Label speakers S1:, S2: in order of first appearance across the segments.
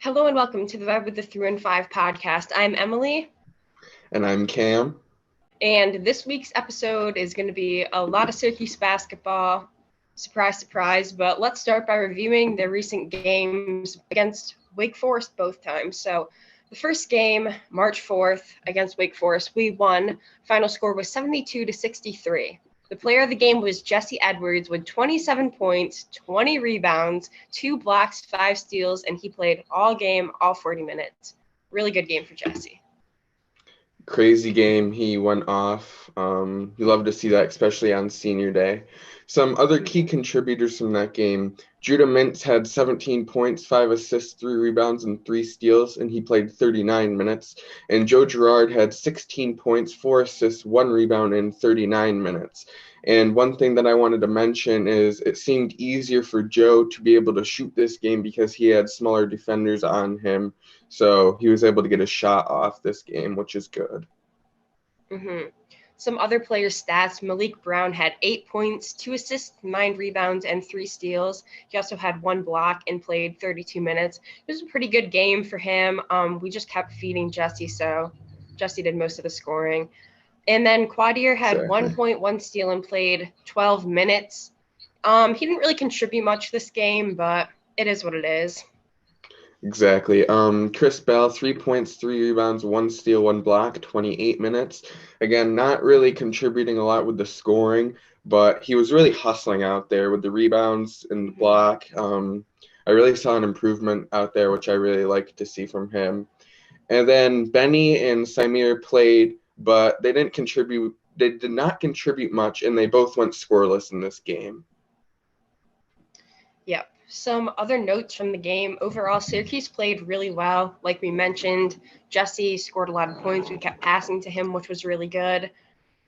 S1: Hello and welcome to the Vibe with the Through and Five podcast. I'm Emily.
S2: And I'm Cam.
S1: And this week's episode is going to be a lot of Syracuse basketball. Surprise, surprise. But let's start by reviewing their recent games against Wake Forest both times. So the first game, March 4th, against Wake Forest, we won. Final score was 72-63. The player of the game was Jesse Edwards with 27 points, 20 rebounds, 2 blocks, 5 steals, and he played all game, all 40 minutes. Really good game for Jesse.
S2: Crazy game. He went off. You love to see that, especially on senior day. Some other key contributors from that game. Judah Mintz had 17 points, 5 assists, 3 rebounds, and 3 steals, and he played 39 minutes. And Joe Girard had 16 points, 4 assists, 1 rebound in 39 minutes. And one thing that I wanted to mention is it seemed easier for Joe to be able to shoot this game because he had smaller defenders on him. So he was able to get a shot off this game, which is good.
S1: Some other players' stats: Malik Brown had 8 points, 2 assists, 9 rebounds, and 3 steals. He also had 1 block and played 32 minutes. It was a pretty good game for him. We just kept feeding Jesse, so Jesse did most of the scoring. And then Quadier had 1 point, 1 steal, and played 12 minutes. He didn't really contribute much this game, but it is what it is.
S2: Exactly. Chris Bell, 3 points, 3 rebounds, 1 steal, 1 block, 28 minutes. Again, not really contributing a lot with the scoring, but he was really hustling out there with the rebounds and the block. I really saw an improvement out there, which I really like to see from him. And then Benny and Samir played, but they didn't contribute. They did not contribute much, and they both went scoreless in this game.
S1: Yep. Some other notes from the game. Overall, Syracuse played really well. Like we mentioned, Jesse scored a lot of points. We kept passing to him, which was really good.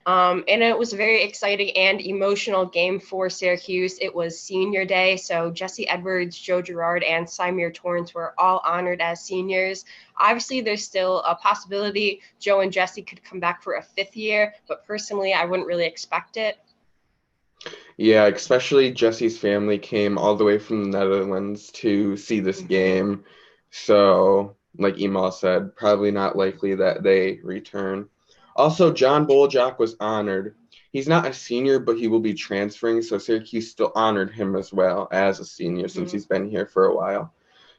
S1: And it was a very exciting and emotional game for Syracuse. It was senior day, so Jesse Edwards, Joe Girard, and Symir Torrance were all honored as seniors. Obviously, there's still a possibility Joe and Jesse could come back for a 5th year, but personally, I wouldn't really expect it.
S2: Yeah, especially Jesse's family came all the way from the Netherlands to see this game. So, like Emal said, probably not likely that they return. Also, John Boljack was honored. He's not a senior, but he will be transferring, so Syracuse still honored him as well as a senior since he's been here for a while.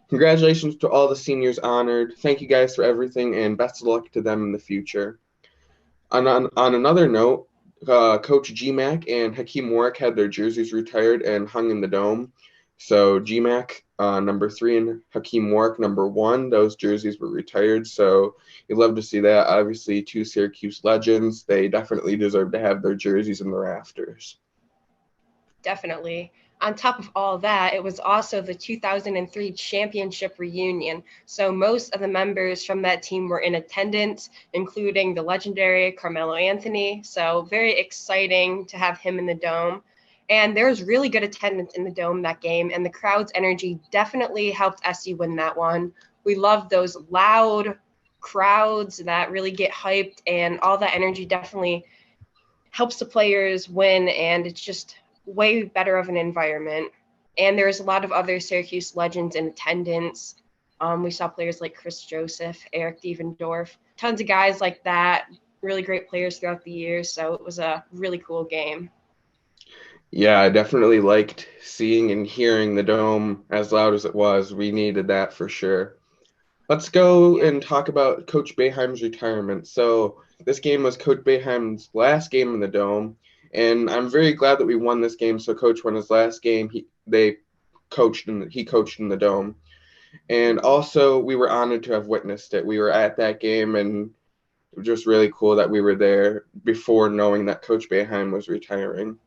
S2: Congratulations to all the seniors honored. Thank you guys for everything, and best of luck to them in the future. On another note, Coach GMAC and Hakeem Warwick had their jerseys retired and hung in the dome. So GMAC number 3 and Hakeem Warwick number 1, those jerseys were retired. So you'd love to see that. Obviously, 2 Syracuse legends. They definitely deserve to have their jerseys in the rafters.
S1: Definitely. On top of all that, it was also the 2003 championship reunion. So most of the members from that team were in attendance, including the legendary Carmelo Anthony. So very exciting to have him in the dome. And there was really good attendance in the dome that game, and the crowd's energy definitely helped SU win that one. We love those loud crowds that really get hyped, and all that energy definitely helps the players win, and it's just way better of an environment. And there's a lot of other Syracuse legends in attendance. We saw players like Chris Joseph, Eric Devendorf, tons of guys like that, really great players throughout the years. So it was a really cool game.
S2: Yeah, I definitely liked seeing and hearing the dome as loud as it was. We needed that for sure. Let's go and talk about Coach Boeheim's retirement. So this game was Coach Boeheim's last game in the Dome, and I'm very glad that we won this game. So Coach won his last game. He coached in the Dome, and also we were honored to have witnessed it. We were at that game, and it was just really cool that we were there before knowing that Coach Boeheim was retiring.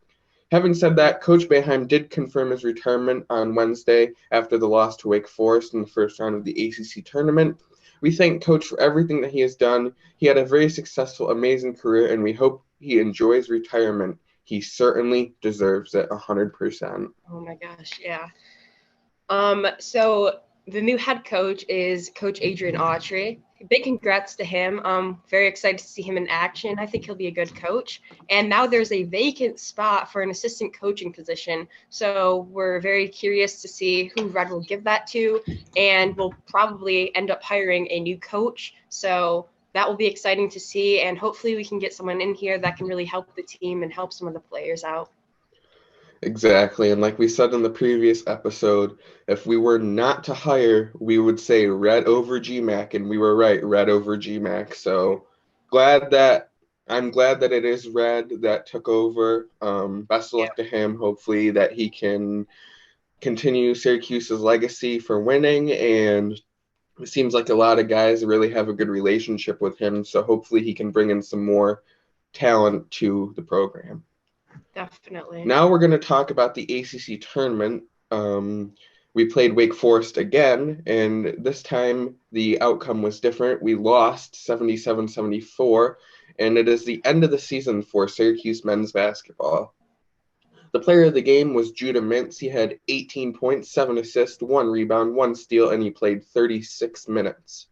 S2: Having said that, Coach Boeheim did confirm his retirement on Wednesday after the loss to Wake Forest in the first round of the ACC tournament. We thank Coach for everything that he has done. He had a very successful, amazing career, and we hope he enjoys retirement. He certainly deserves it 100%.
S1: Oh my gosh, yeah. So the new head coach is Coach Adrian Autry. big congrats to him. Very excited to see him in action. I think he'll be a good coach. And now there's a vacant spot for an assistant coaching position. So we're very curious to see who Red will give that to. And we'll probably end up hiring a new coach. So that will be exciting to see. And hopefully we can get someone in here that can really help the team and help some of the players out.
S2: Exactly. And like we said in the previous episode, if we were not to hire, we would say Red over GMAC, and we were right, Red over GMAC. So I'm glad that it is Red that took over. Best of luck to him. Hopefully that he can continue Syracuse's legacy for winning, and it seems like a lot of guys really have a good relationship with him. So hopefully he can bring in some more talent to the program.
S1: Definitely.
S2: Now we're going to talk about the ACC tournament. We played Wake Forest again, and this time the outcome was different. We lost 77-74, and it is the end of the season for Syracuse men's basketball. The player of the game was Judah Mintz. He had 18 points, 7 assists, 1 rebound, 1 steal, and he played 36 minutes.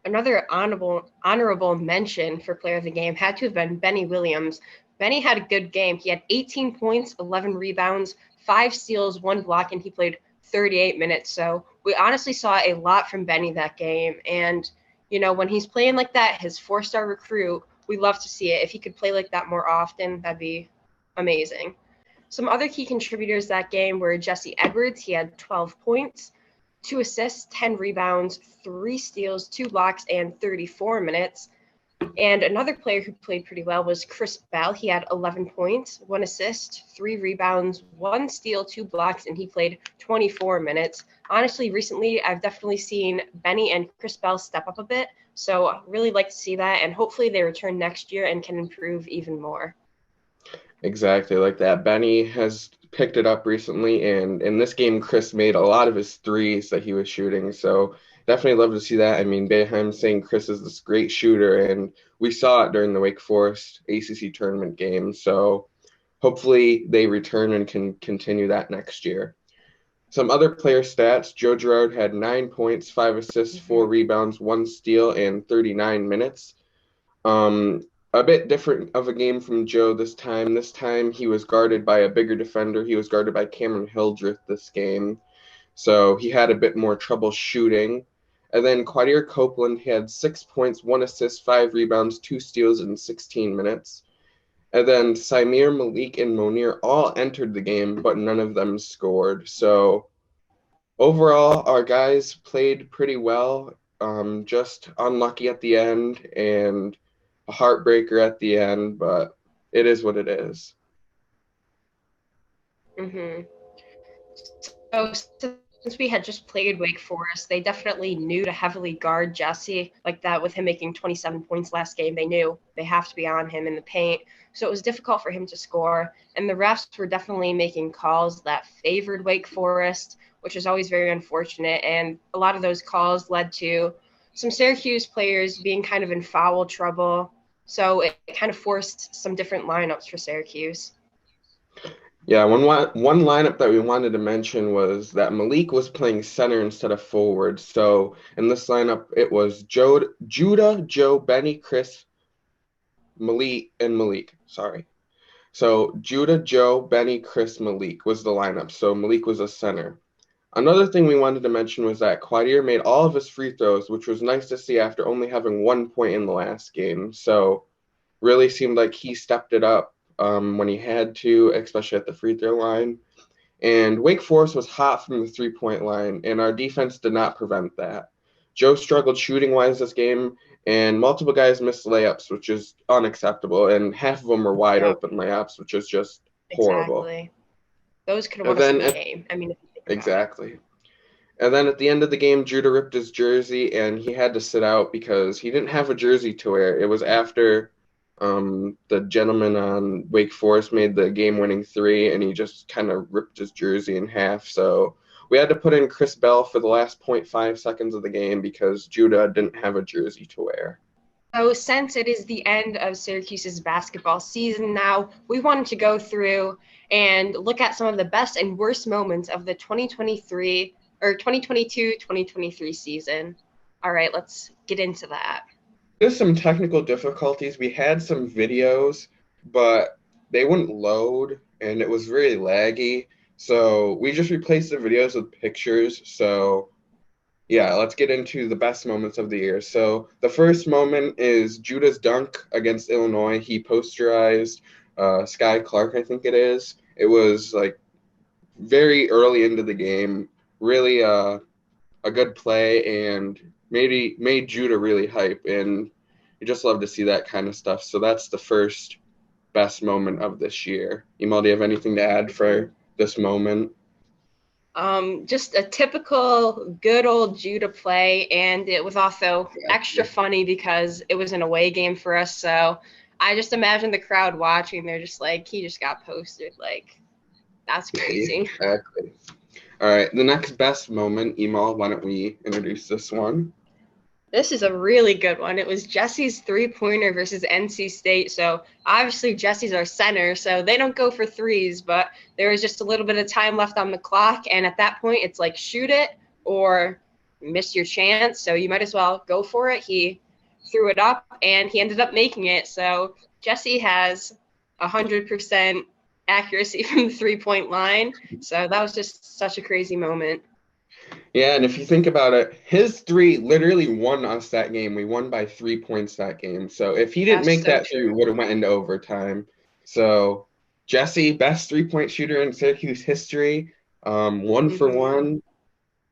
S1: Another honorable mention for player of the game had to have been Benny Williams. Benny had a good game. He had 18 points, 11 rebounds, 5 steals, 1 block, and he played 38 minutes. So we honestly saw a lot from Benny that game. And, you know, when he's playing like that, his 4-star recruit, we love to see it. If he could play like that more often, that'd be amazing. Some other key contributors that game were Jesse Edwards. He had 12 points, 2 assists, 10 rebounds, 3 steals, 2 blocks, and 34 minutes. And another player who played pretty well was Chris Bell. He had 11 points, 1 assist, 3 rebounds, 1 steal, 2 blocks, and he played 24 minutes. Honestly, recently, I've definitely seen Benny and Chris Bell step up a bit. So I really like to see that, and hopefully they return next year and can improve even more.
S2: Exactly like that. Benny has picked it up recently, and in this game, Chris made a lot of his threes that he was shooting. So definitely love to see that. I mean, Boeheim saying Chris is this great shooter, and we saw it during the Wake Forest ACC tournament game. So hopefully they return and can continue that next year. Some other player stats: Joe Girard had 9 points, 5 assists, 4 rebounds, 1 steal, and 39 minutes. A bit different of a game from Joe this time. This time he was guarded by a bigger defender. He was guarded by Cameron Hildreth this game. So he had a bit more trouble shooting. And then Quadir Copeland had 6 points, 1 assist, 5 rebounds, 2 steals in 16 minutes. And then Samir, Malik, and Monir all entered the game, but none of them scored. So overall, our guys played pretty well, just unlucky at the end and a heartbreaker at the end, but it is what it is.
S1: So since we had just played Wake Forest, they definitely knew to heavily guard Jesse like that. With him making 27 points last game, they knew they have to be on him in the paint. So it was difficult for him to score. And the refs were definitely making calls that favored Wake Forest, which is always very unfortunate. And a lot of those calls led to some Syracuse players being kind of in foul trouble. So it kind of forced some different lineups for Syracuse.
S2: Yeah, one lineup that we wanted to mention was that Malik was playing center instead of forward. So in this lineup, it was Judah, Joe, Benny, Chris, Malik, and Malik. Sorry. So Judah, Joe, Benny, Chris, Malik was the lineup. So Malik was a center. Another thing we wanted to mention was that Quadir made all of his free throws, which was nice to see after only having 1 point in the last game. So really seemed like he stepped it up when he had to, especially at the free throw line. And Wake Forest was hot from the 3-point line, and our defense did not prevent that. Joe struggled shooting-wise this game, and multiple guys missed layups, which is unacceptable, and half of them were wide open layups, which is just horrible.
S1: Exactly. Those could have won us the game. I mean,
S2: exactly. And then at the end of the game, Judah ripped his jersey, and he had to sit out because he didn't have a jersey to wear. It was after the gentleman on Wake Forest made the game-winning 3, and he just kind of ripped his jersey in half. So we had to put in Chris Bell for the last 0.5 seconds of the game because Judah didn't have a jersey to wear.
S1: So since it is the end of Syracuse's basketball season now, we wanted to go through and look at some of the best and worst moments of the 2022-2023 season. All right, let's get into that.
S2: There's some technical difficulties. We had some videos, but they wouldn't load and it was really laggy. So we just replaced the videos with pictures. So yeah, let's get into the best moments of the year. So the first moment is Judah's dunk against Illinois. He posterized Sky Clark, I think it is. It was like very early into the game, really a good play and made Judah really hype. And you just love to see that kind of stuff. So that's the first best moment of this year. Emal, do you have anything to add for this moment?
S1: Just a typical good old Judah play, and it was also extra funny because it was an away game for us. So I just imagine the crowd watching. They're just like, he just got posted. Like, that's crazy.
S2: Exactly. All right, the next best moment, Emal, why don't we introduce this one?
S1: This is a really good one. It was Jesse's three-pointer versus NC State. So obviously Jesse's our center, so they don't go for threes, but there was just a little bit of time left on the clock, and at that point it's like shoot it or miss your chance. So you might as well go for it. He threw it up and he ended up making it. So Jesse has 100% accuracy from the three-point line. So that was just such a crazy moment.
S2: Yeah, and if you think about it, his three literally won us that game. We won by 3 points that game. So if he didn't
S1: That's
S2: make
S1: so
S2: that three, we
S1: true.
S2: would have went into overtime. So Jesse, best 3-point shooter in Syracuse history, one for
S1: Mm-hmm.
S2: one.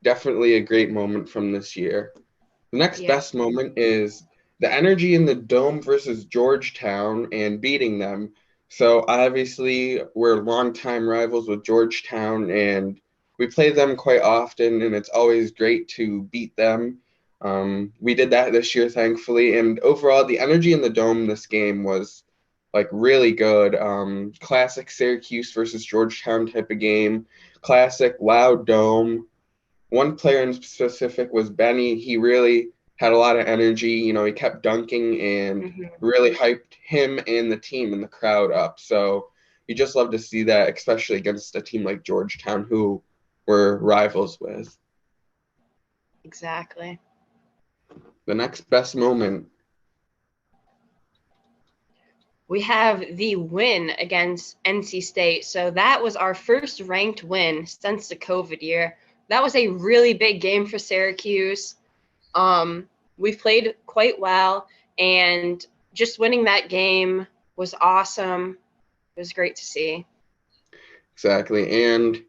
S2: Definitely a great moment from this year. The next
S1: Yeah.
S2: best moment is the energy in the Dome versus Georgetown and beating them. So obviously we're longtime rivals with Georgetown and we play them quite often and it's always great to beat them. We did that this year, thankfully, and overall the energy in the Dome this game was like really good. Classic Syracuse versus Georgetown type of game. Classic loud Dome. One player in specific was Benny. He really had a lot of energy. You know, he kept dunking and
S1: Mm-hmm.
S2: really hyped him and the team and the crowd up. So you just love to see that, especially against a team like Georgetown, who we're rivals with.
S1: Exactly.
S2: The next best moment.
S1: We have the win against NC State. So that was our first ranked win since the COVID year. That was a really big game for Syracuse. We played quite well, and just winning that game was awesome. It was great to see.
S2: Exactly. And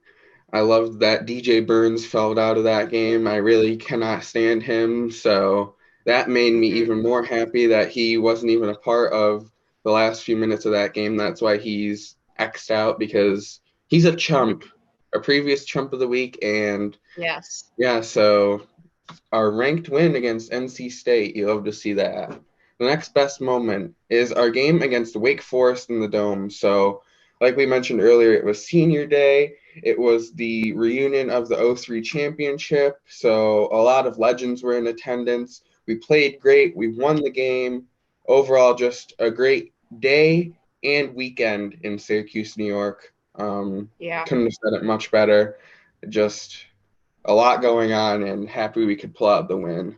S2: I loved that DJ Burns fell out of that game. I really cannot stand him. So that made me
S1: Mm-hmm.
S2: even more happy that he wasn't even a part of the last few minutes of that game. That's why he's X'd out because he's a chump,
S1: Mm-hmm.
S2: a previous chump of the week. And
S1: Yes.
S2: yeah, so our ranked win against NC State, you love to see that. The next best moment is our game against Wake Forest in the Dome. So, like we mentioned earlier, it was senior day. It was the reunion of the '03 championship. So, a lot of legends were in attendance. We played great. We won the game. Overall, just a great day and weekend in Syracuse, New York.
S1: Yeah,
S2: Couldn't have said it much better. Just a lot going on and happy we could pull out the win.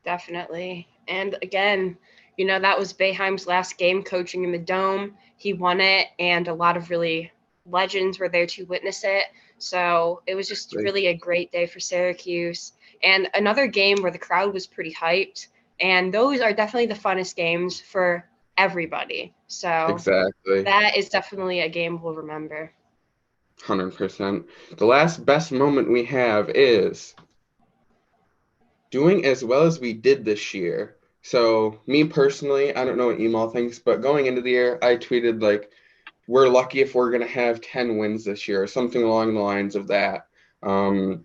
S1: definitely. And again, that was Boeheim's last game coaching in the Dome. He won it, and a lot of really legends were there to witness it. So it was just really a great day for Syracuse. And another game where the crowd was pretty hyped. And those are definitely the funnest games for everybody. So
S2: Exactly.
S1: that is definitely a game we'll remember.
S2: 100%. The last best moment we have is doing as well as we did this year. So, me personally, I don't know what Emal thinks, but going into the year, I tweeted like, we're lucky if we're going to have 10 wins this year, or something along the lines of that. Um,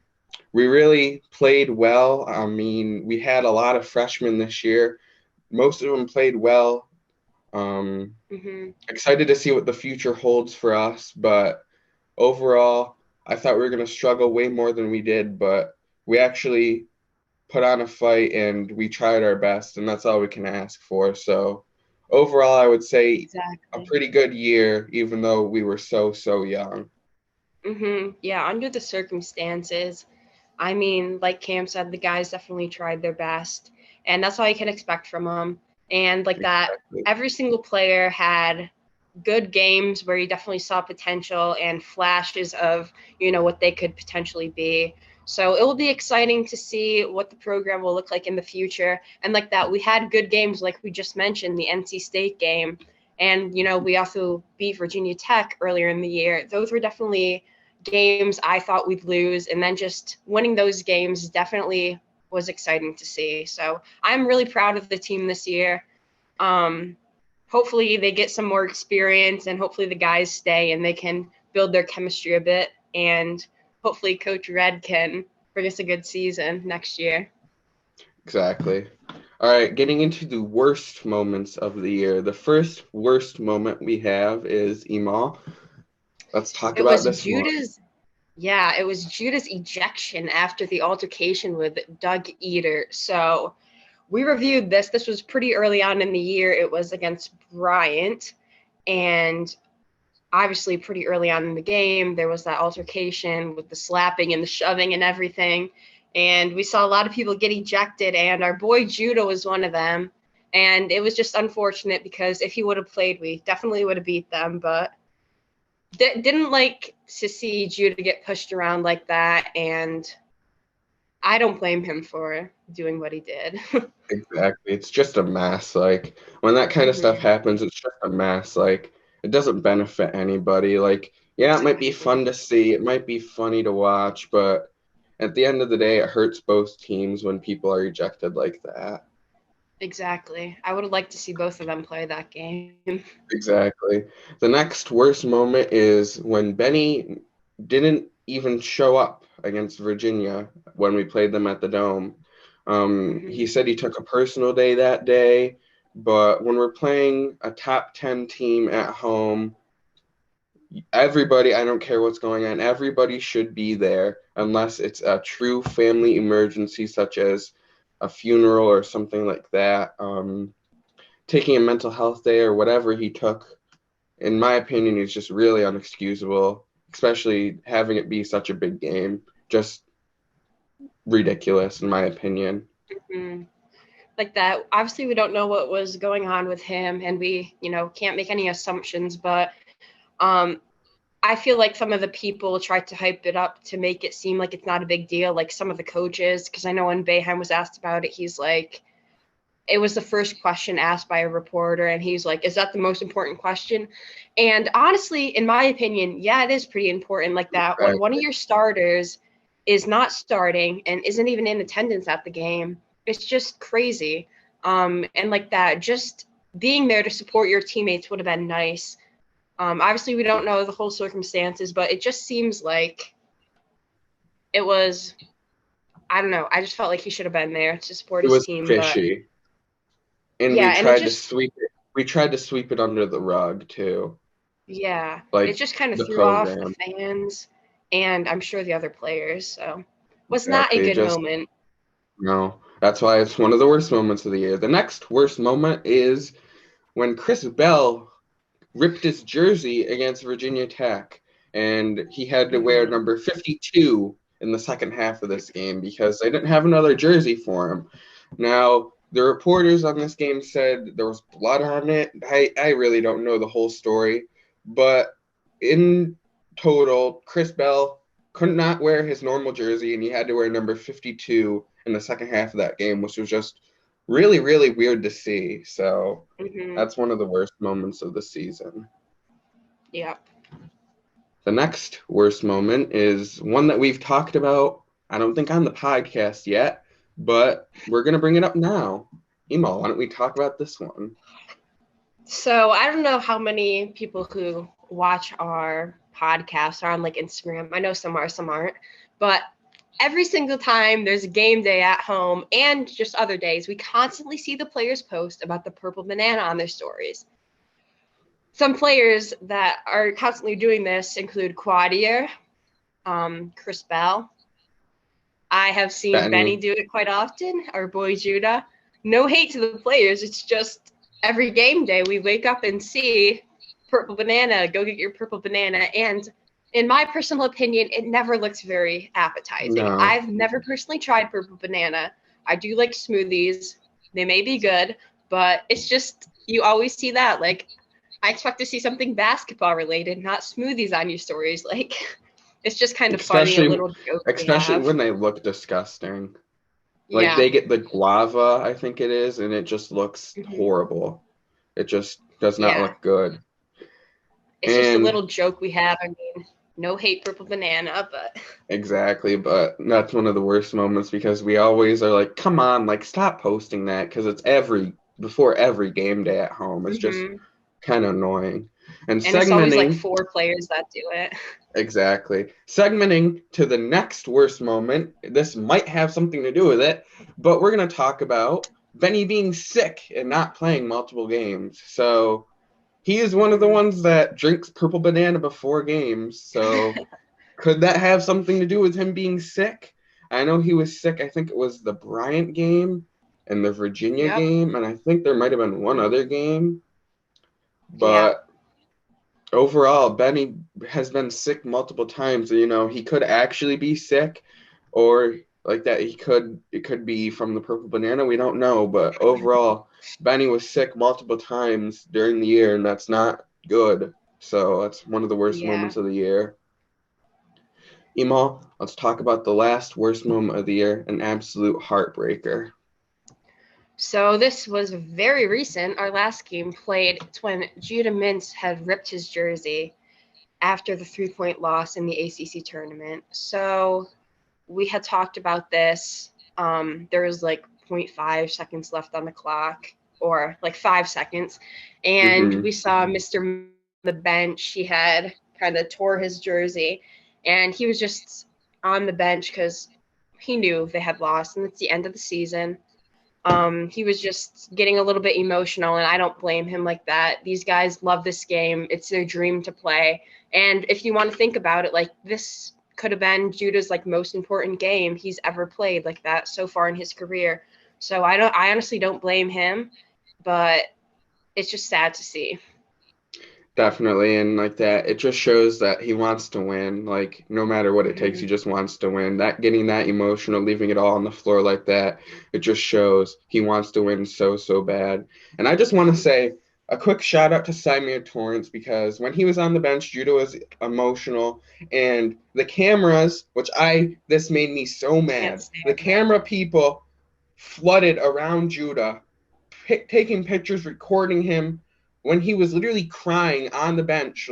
S2: we really played well. I mean, we had a lot of freshmen this year. Most of them played well.
S1: Mm-hmm.
S2: Excited to see what the future holds for us, but overall, I thought we were going to struggle way more than we did, but we actually put on a fight and we tried our best, and that's all we can ask for. So, overall, I would say a
S1: Exactly.
S2: pretty good year, even though we were so, so young.
S1: Yeah, under the circumstances, I mean, like Cam said, the guys definitely tried their best, and that's all you can expect from them. And like that,
S2: Exactly.
S1: every single player had good games where you definitely saw potential and flashes of, what they could potentially be. So it will be exciting to see what the program will look like in the future. And like that, we had good games, like we just mentioned, the NC State game. And, we also beat Virginia Tech earlier in the year. Those were definitely games I thought we'd lose. And then just winning those games definitely was exciting to see. So I'm really proud of the team this year. Hopefully they get some more experience, and hopefully the guys stay and they can build their chemistry a bit. And hopefully Coach Red can bring us a good season next year.
S2: Exactly. All right, getting into the worst moments of the year. The first worst moment we have is Emal. Let's talk
S1: It
S2: about
S1: was
S2: this one.
S1: it was Judah's ejection after the altercation with Doug Eater. So we reviewed this. This was pretty early on in the year. It was against Bryant, and obviously pretty early on in the game, there was that altercation with the slapping and the shoving and everything. And we saw a lot of people get ejected, and our boy Judah was one of them. And it was just unfortunate because if he would have played, we definitely would have beat them. But didn't like to see Judah get pushed around like that. And I don't blame him for doing what he did.
S2: Exactly. It's just a mess. Like when that kind of stuff
S1: Mm-hmm.
S2: happens, it's just a mess. Like it doesn't benefit anybody. Like, yeah, it might be
S1: Exactly.
S2: fun to see, it might be funny to watch, but at the end of the day, it hurts both teams when people are ejected like that.
S1: Exactly. I would have liked to see both of them play that game.
S2: Exactly. The next worst moment is when Benny didn't even show up against Virginia when we played them at the Dome. He
S1: Mm-hmm.
S2: said he took a personal day that day, but when we're playing a top 10 team at home, everybody, I don't care what's going on, everybody should be there unless it's a true family emergency, such as a funeral or something like that. Taking a mental health day or whatever he took, in my opinion, is just really unexcusable, especially having it be such a big game. Just ridiculous, in my opinion.
S1: Mm-hmm. Like that. Obviously, we don't know what was going on with him, and we, can't make any assumptions. But um, I feel like some of the people tried to hype it up to make it seem like it's not a big deal. Like some of the coaches, because I know when Boeheim was asked about it, he's like, it was the first question asked by a reporter, and he's like, "Is that the most important question?" And honestly, in my opinion, yeah, it is pretty important. Like that, when one of your starters is not starting and isn't even in attendance at the game, it's just crazy. And like that, just being there to support your teammates would have been nice. Obviously, we don't know the whole circumstances, but it just seems like it was. I don't know. I just felt like he should have been there to support
S2: It
S1: his
S2: was
S1: team, but
S2: fishy, and we
S1: yeah, and it
S2: tried to
S1: just
S2: sweep it. We tried to sweep it under the rug too,
S1: yeah, it
S2: like
S1: just kind of
S2: the
S1: threw off the
S2: program.
S1: fans and I'm sure the other players. So was not a
S2: Exactly.
S1: good
S2: Just
S1: moment.
S2: no. That's why it's one of the worst moments of the year. The next worst moment is when Chris Bell ripped his jersey against Virginia Tech, and he had to wear
S1: Hmm.
S2: number 52 in the second half of this game because they didn't have another jersey for him. Now, the reporters on this game said there was blood on it. I really don't know the whole story, but in total, Chris Bell could not wear his normal jersey, and he had to wear number 52 in the second half of that game, which was just really, really weird to see. So
S1: Hmm.
S2: that's one of the worst moments of the season.
S1: Yep.
S2: The next worst moment is one that we've talked about, I don't think on the podcast yet, but we're going to bring it up now. Emo, why don't we talk about this one?
S1: So I don't know how many people who watch our podcast are on like Instagram. I know some are, some aren't. But every single time there's a game day at home and just other days, we constantly see the players post about the purple banana on their stories. Some players that are constantly doing this include Quadier, Chris Bell. I have seen Benny
S2: Benny.
S1: do it quite often, our boy Judah. No hate to the players. It's just every game day we wake up and see purple banana, go get your purple banana. And in my personal opinion, it never looks very appetizing.
S2: No.
S1: I've never personally tried purple banana. I do like smoothies. They may be good, but it's just, you always see that. Like, I expect to see something basketball related, not smoothies on your stories. Like, it's just kind of funny, a
S2: Especially
S1: little joke we
S2: especially
S1: have.
S2: when they look disgusting. Like
S1: Yeah.
S2: they get the guava, I think it is, and it just looks
S1: Hmm.
S2: horrible. It just does not
S1: Yeah.
S2: look good.
S1: It's just a
S2: And
S1: little joke we have. I mean, no hate purple banana, but
S2: exactly, but that's one of the worst moments because we always are like, come on, like stop posting that because it's before every game day at home. It's just
S1: hmm
S2: kind of annoying. And
S1: and it's always like
S2: segmenting,
S1: 4 players that do it.
S2: exactly. Segmenting to the next worst moment. This might have something to do with it, but we're going to talk about Benny being sick and not playing multiple games. So he is one of the
S1: Hmm.
S2: ones that drinks purple banana before games. So could that have something to do with him being sick? I know he was sick. I think it was the Bryant game and the Virginia
S1: Yep.
S2: game, and I think there might have been one other game.
S1: Yeah.
S2: But overall, Benny has been sick multiple times. You know, he could actually be sick, or like that. It could be from the purple banana. We don't know, but overall, Benny was sick multiple times during the year, and that's not good. So that's one of the worst
S1: Yeah.
S2: moments of the year. Emal, let's talk about the last worst moment of the year, an absolute heartbreaker.
S1: So this was very recent. Our last game played, it's when Judah Mintz had ripped his jersey after the 3-point loss in the ACC tournament. So we had talked about this. There was like zero point 0.5 seconds left on the clock, or like 5 seconds. And
S2: Mm-hmm.
S1: we saw Mr. on the bench. He had kind of tore his jersey, and he was just on the bench because he knew they had lost, and it's the end of the season. He was just getting a little bit emotional, and I don't blame him like that. These guys love this game. It's their dream to play. And if you want to think about it, like this could have been Judah's like most important game he's ever played like that so far in his career. So I honestly don't blame him, but it's just sad to see.
S2: Definitely, and like that, it just shows that he wants to win. Like no matter what it takes, he
S1: Mm-hmm.
S2: just wants to win. That getting that emotional, leaving it all on the floor like that, it just shows he wants to win so so bad. And I just want to say a quick shout out to Symir Torrance because when he was on the bench, Judah was emotional, and the cameras, this made me so
S1: Can't
S2: mad. The
S1: stand him.
S2: camera people flooded around Judah, taking pictures, recording him when he was literally crying on the bench,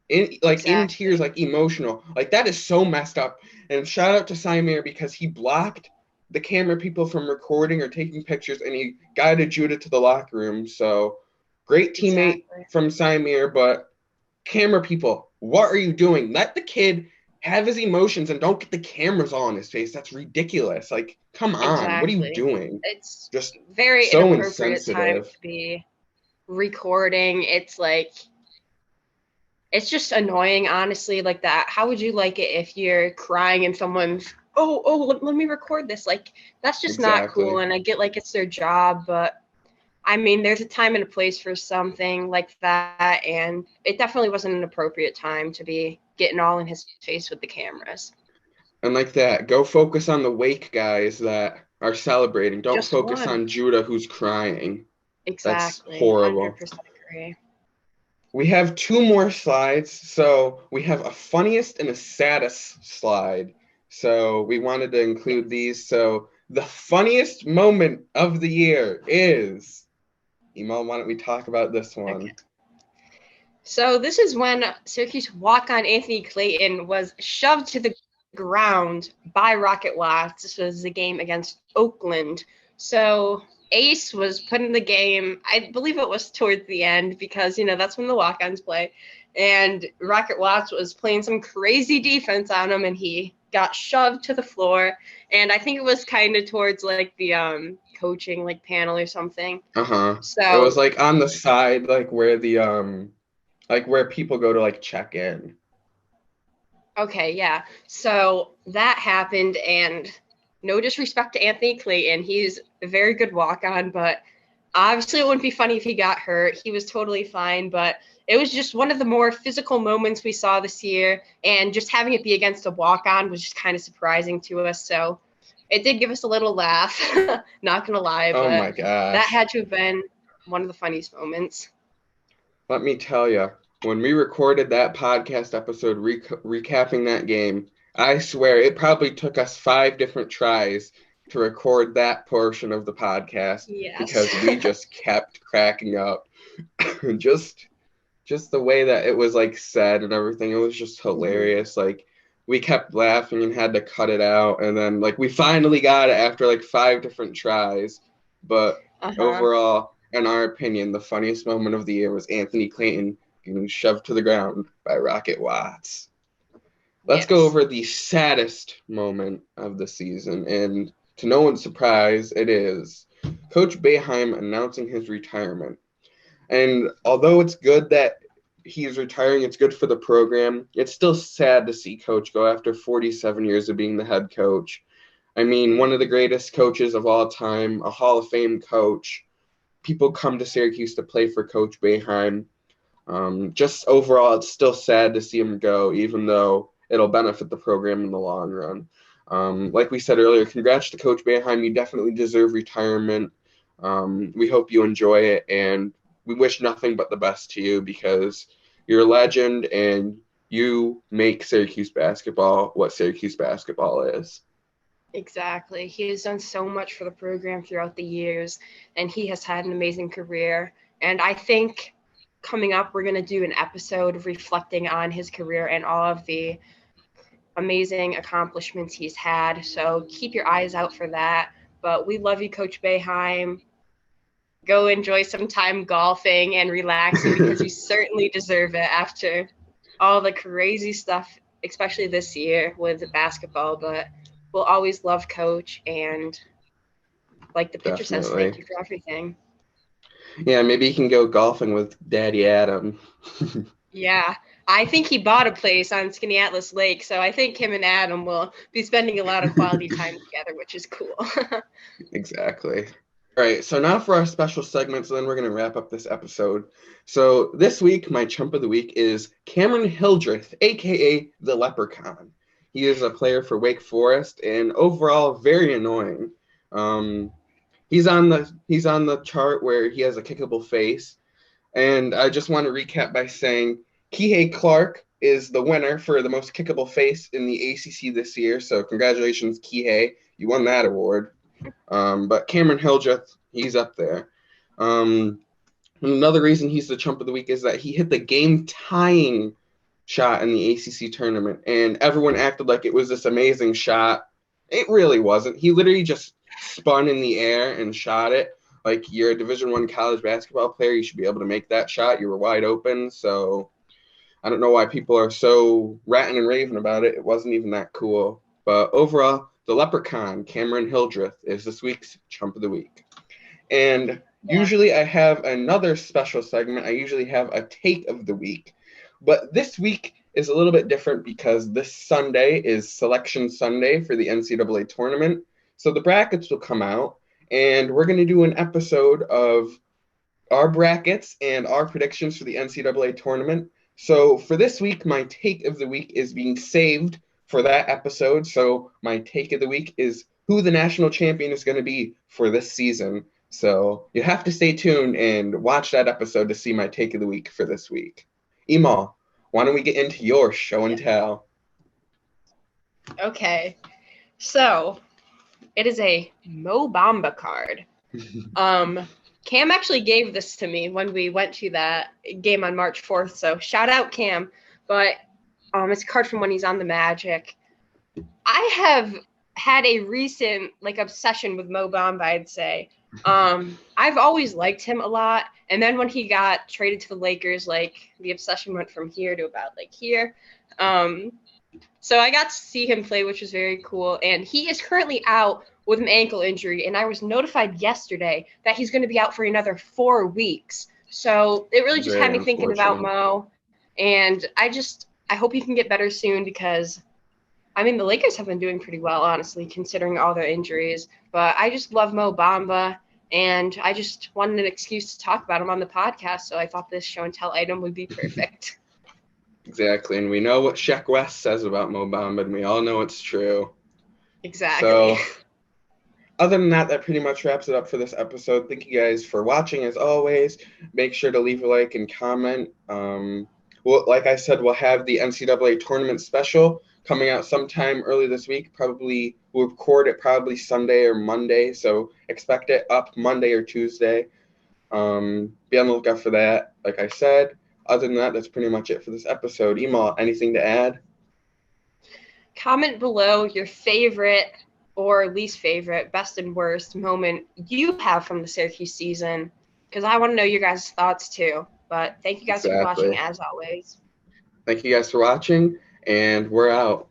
S2: in tears,
S1: Exactly.
S2: like emotional. Like that is so messed up. And shout out to Symir because he blocked the camera people from recording or taking pictures, and he guided Judah to the locker room. So great teammate
S1: Exactly.
S2: from Symir, but camera people, what are you doing? Let the kid have his emotions and don't get the cameras all in his face. That's ridiculous. Like, come on, what are you
S1: Exactly.
S2: doing?
S1: It's
S2: Just
S1: very
S2: so
S1: inappropriate time
S2: insensitive.
S1: to be recording. It's like, it's just annoying, honestly, like that. How would you like it if you're crying and someone's, let me record this? Like, that's just not cool.
S2: Exactly.
S1: And I get like it's their job, but I mean, there's a time and a place for something like that. And it definitely wasn't an appropriate time to be getting all in his face with the cameras.
S2: And like that, go focus on the wake guys that are celebrating. Don't
S1: Just
S2: focus
S1: one.
S2: on Judah who's crying. That's
S1: Exactly.
S2: horrible.
S1: 100% agree.
S2: We have two more slides. So we have a funniest and a saddest slide. So we wanted to include
S1: Yes.
S2: these. So the funniest moment of the year is, Emal, why don't we talk about this
S1: Okay.
S2: one?
S1: So this is when Syracuse walk-on Anthony Clayton was shoved to the ground by Rocket Watts. This was the game against Oakland. So Ace was put in the game. I believe it was towards the end because, that's when the walk-ons play. And Rocket Watts was playing some crazy defense on him, and he got shoved to the floor. And I think it was kind of towards like the coaching like panel or something.
S2: Uh-huh. It was
S1: So
S2: like on the side, like where people go to like check in.
S1: okay, yeah. So that happened, and no disrespect to Anthony Clayton. He's a very good walk on, but obviously it wouldn't be funny if he got hurt. He was totally fine, but it was just one of the more physical moments we saw this year, and just having it be against a walk-on was just kind of surprising to us. So it did give us a little laugh, not gonna lie,
S2: Oh
S1: but
S2: my
S1: that
S2: gosh.
S1: had to have been one of the funniest moments.
S2: Let me tell you, when we recorded that podcast episode recapping that game, I swear it probably took us 5 different tries to record that portion of the podcast
S1: Yes.
S2: because we just kept cracking up. just just the way that it was like said and everything, it was just hilarious. Like we kept laughing and had to cut it out, and then like we finally got it after like 5 different tries. But
S1: Uh-huh.
S2: overall, in our opinion, the funniest moment of the year was Anthony Clayton getting shoved to the ground by Rocket Watts. Let's go
S1: Yes.
S2: over the saddest moment of the season, and to no one's surprise, it is Coach Boeheim announcing his retirement. And although it's good that he's retiring, it's good for the program. It's still sad to see Coach go after 47 years of being the head coach. I mean, one of the greatest coaches of all time, a Hall of Fame coach. People come to Syracuse to play for Coach Boeheim. Just overall, it's still sad to see him go, even though it'll benefit the program in the long run. Like we said earlier, congrats to Coach Boeheim. You definitely deserve retirement. We hope you enjoy it, and we wish nothing but the best to you because you're a legend and you make Syracuse basketball what Syracuse basketball is.
S1: Exactly. He has done so much for the program throughout the years, and he has had an amazing career. And I think coming up, we're going to do an episode reflecting on his career and all of the amazing accomplishments he's had. So keep your eyes out for that. But we love you, Coach Boeheim. Go enjoy some time golfing and relaxing because you certainly deserve it after all the crazy stuff, especially this year with basketball. But we'll always love Coach, and like the picture says, thank
S2: Definitely.
S1: you for everything.
S2: Yeah, maybe you can go golfing with Daddy Adam.
S1: Yeah, I think he bought a place on Skinny Atlas Lake, so I think him and Adam will be spending a lot of quality time together, which is cool.
S2: Exactly. All right, so now for our special segments, and then we're going to wrap up this episode. So this week, my chump of the week is Cameron Hildreth, aka the Leprechaun. He is a player for Wake Forest, and overall very annoying. Um, he's on the chart where he has a kickable face, and I just want to recap by saying Kihei Clark is the winner for the most kickable face in the ACC this year. So congratulations, Kihei, you won that award. But Cameron Hildreth, he's up there. Um, Another reason he's the chump of the week is that he hit the game-tying shot in the ACC tournament, and everyone acted like it was this amazing shot. It really wasn't. He literally just spun in the air and shot it. Like, you're a Division I college basketball player, you should be able to make that shot. You were wide open, so I don't know why people are so ratting and raving about it. It wasn't even that cool. But overall, the Leprechaun, Cameron Hildreth, is this week's chump of the week. And
S1: Yeah.
S2: usually I have another special segment. I usually have a take of the week. But this week is a little bit different because this Sunday is Selection Sunday for the NCAA tournament. So the brackets will come out, and we're going to do an episode of our brackets and our predictions for the NCAA tournament. So for this week, my take of the week is being saved for that episode. So my take of the week is who the national champion is going to be for this season. So you have to stay tuned and watch that episode to see my take of the week for this week. Emal, why don't we get into your show and tell?
S1: Okay. So it is a Mo Bamba card. Cam actually gave this to me when we went to that game on March 4th. So shout out Cam. But it's a card from when he's on the Magic. I have had a recent obsession with Mo Bamba, I'd say. I've always liked him a lot. And then when he got traded to the Lakers, the obsession went from here to about here. So I got to see him play, which was very cool. And he is currently out with an ankle injury. And I was notified yesterday that he's going to be out for another 4 weeks. So it really just had
S2: Very
S1: me thinking about
S2: unfortunate.
S1: Mo. And I hope he can get better soon because, the Lakers have been doing pretty well, honestly, considering all their injuries. But I just love Mo Bamba. And I just wanted an excuse to talk about him on the podcast, so I thought this show and tell item would be perfect.
S2: Exactly, and we know what Sheck West says about Mo Bamba, and we all know it's true.
S1: Exactly.
S2: So, other than that, that pretty much wraps it up for this episode. Thank you guys for watching, as always. Make sure to leave a like and comment. Well, like I said, we'll have the NCAA tournament special coming out sometime early this week. Probably we'll record it probably Sunday or Monday, so expect it up Monday or Tuesday. Be on the lookout for that. Like I said, other than that, that's pretty much it for this episode. Ema, anything to add?
S1: Comment below your favorite or least favorite, best and worst moment you have from the Syracuse season, because I want to know your guys' thoughts too. But thank you guys for watching,
S2: Exactly.
S1: as always.
S2: Thank you guys for watching, and we're out.